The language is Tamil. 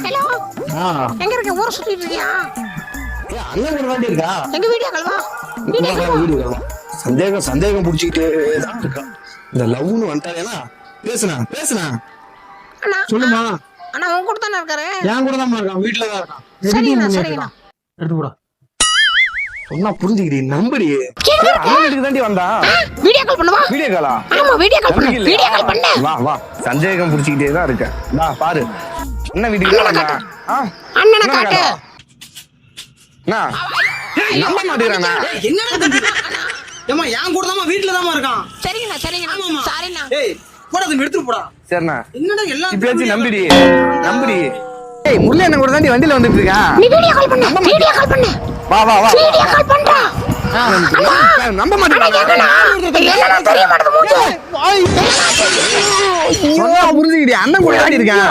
ஹலோ எங்க இருக்க? ஊரை சுத்திட்டு இருக்கியா? அண்ணன் கூட தாண்டி இருக்கா. எங்க வீடியோ கால்வா? வீடியோ சந்தேகம் சந்தேகம் புடிச்சிக்கிட்டே தான் இருக்கா. இந்த லவ்னு வந்துட்டாலேனா பேசுனா அண்ணா சொல்லுமா. அண்ணா உன் கூட தானே இருக்காரு? என் கூட தான் இருக்கான், வீட்டுல தான் இருக்கான். சரிண்ணா. எடுத்து போடா. சொன்னா புரிஞ்சுக்கிடி, நம்படி. அண்ணன் வீட்டுக்கு தாண்டி வந்தா. வீடியோ கால் பண்ணுவா? வீடியோ காலா? ஆமா வீடியோ கால் பண்ணு. வீடியோ கால் பண்ணு. வா சந்தேகம் புடிச்சிக்கிட்டே தான் இருக்க. வா பாரு, அண்ணன் வீட்டுக்கு தான் வந்தா. அண்ணனை காட்டு. நம்ப மாட்டேங்கிறானா? என்னடா தம்பி? ஏமா என் கூட தான் வீட்டுல தான் இருக்கான். சரிங்கண்ணா. சாரிண்ணா. ஏய் போடா தம்பி, எடுத்துட்டு போடா. சரிண்ணா, என்னடா எல்லாம் இப்பயாச்சும் நம்பிடி. ஏய் முல்லை அண்ணன் கூட தாண்டி வண்டியில வந்துட்டு இருக்கா. நீ வீடியோ கால் பண்ணு. வீடியோ கால் பண்ணு. வா வீடியோ கால் பண்றா. நம்ப மாட்டேங்கிறானா? என்னடா தெரிய மாட்டேங்குது மூஞ்சி. சொன்னா புரிஞ்சுக்கிடி, அண்ணன் கூட தாண்டி இருக்கான்.